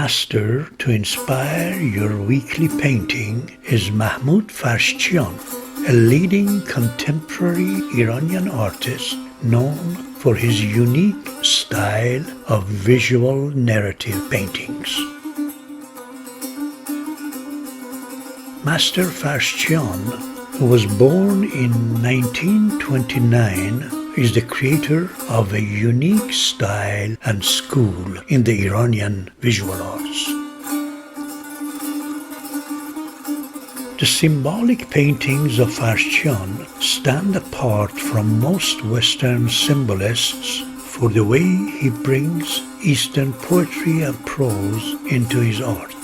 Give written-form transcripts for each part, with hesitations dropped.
master to inspire your weekly painting is Mahmood Farshchian, a leading contemporary Iranian artist known for his unique style of visual narrative paintings. Master Farshchian, who was born in 1929, is the creator of a unique style and school in the Iranian visual arts. The symbolic paintings of Farshchian stand apart from most Western symbolists for the way he brings Eastern poetry and prose into his art.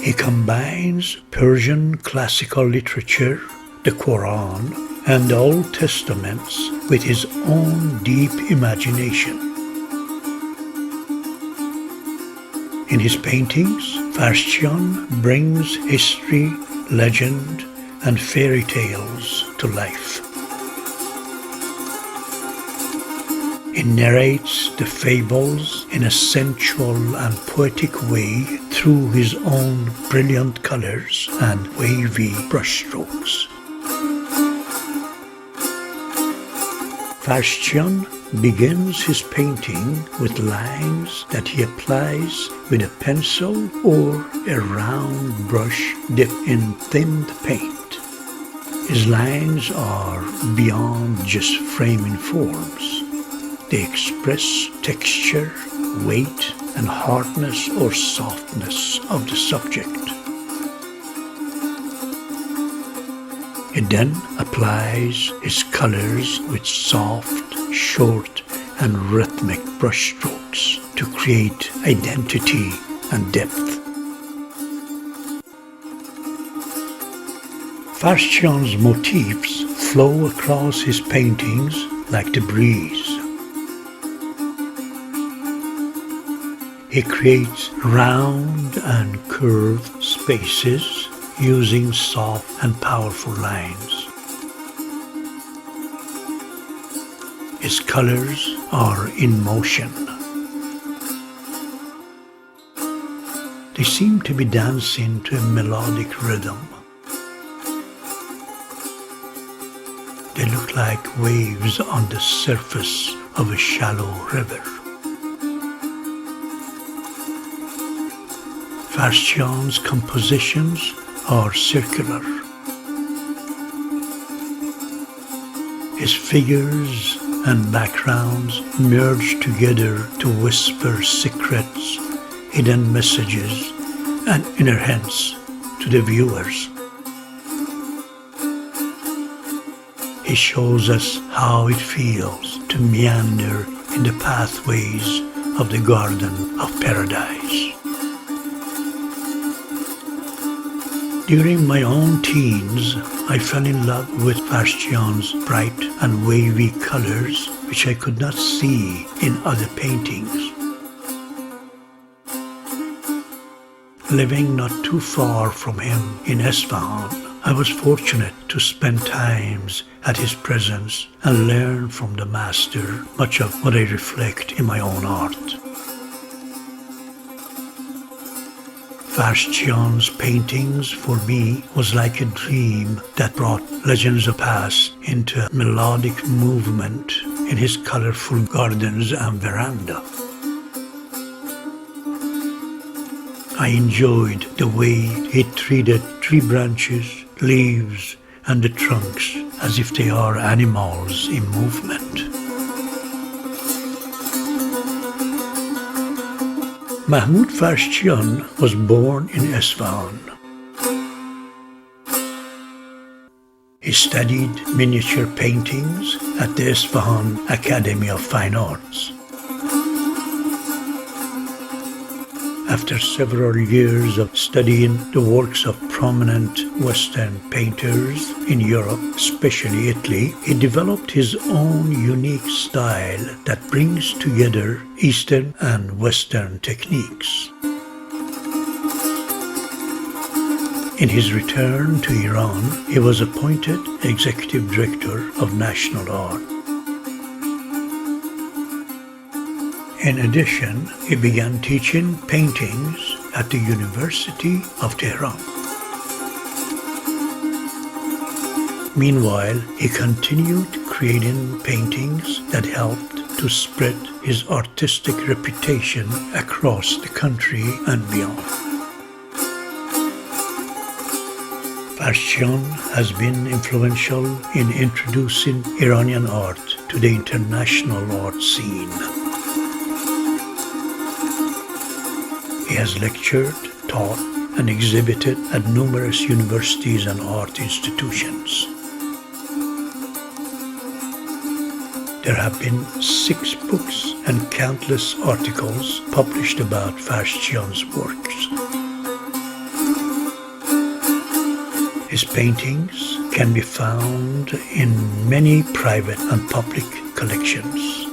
He combines Persian classical literature, the Quran, and the Old Testaments with his own deep imagination. In his paintings, Farshchian brings history, legend, and fairy tales to life. He narrates the fables in a sensual and poetic way through his own brilliant colors and wavy brushstrokes. Farshchian begins his painting with lines that he applies with a pencil or a round brush dipped in thinned paint. His lines are beyond just framing forms. They express texture, weight, and hardness or softness of the subject. He then applies his colors with soft, short, and rhythmic brushstrokes to create identity and depth. Farshchian's motifs flow across his paintings like the breeze. He creates round and curved spaces using soft and powerful lines. His colors are in motion. They seem to be dancing to a melodic rhythm. They look like waves on the surface of a shallow river. Farshchian's compositions are circular. His figures and backgrounds merge together to whisper secrets, hidden messages, and inner hints to the viewers. He shows us how it feels to meander in the pathways of the Garden of Paradise. During my own teens, I fell in love with Farshchian's bright and wavy colors, which I could not see in other paintings. Living not too far from him in Isfahan, I was fortunate to spend times at his presence and learn from the master much of what I reflect in my own art. Farshchian's paintings for me was like a dream that brought legends of past into a melodic movement in his colorful gardens and veranda. I enjoyed the way he treated tree branches, leaves, and the trunks as if they are animals in movement. Mahmood Farshchian was born in Isfahan. He studied miniature paintings at the Isfahan Academy of Fine Arts. After several years of studying the works of prominent Western painters in Europe, especially Italy, he developed his own unique style that brings together Eastern and Western techniques. In his return to Iran, he was appointed Executive Director of National Art. In addition, he began teaching paintings at the University of Tehran. Meanwhile, he continued creating paintings that helped to spread his artistic reputation across the country and beyond. Farshchian has been influential in introducing Iranian art to the international art scene. He has lectured, taught, and exhibited at numerous universities and art institutions. There have been 6 books and countless articles published about Farshchian's works. His paintings can be found in many private and public collections.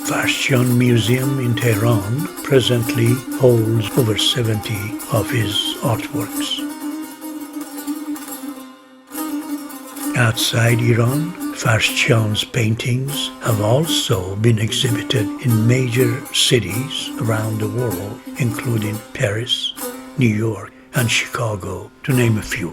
Farshchian Museum in Tehran presently holds over 70 of his artworks. Outside Iran, Farshchian's paintings have also been exhibited in major cities around the world, including Paris, New York, and Chicago, to name a few.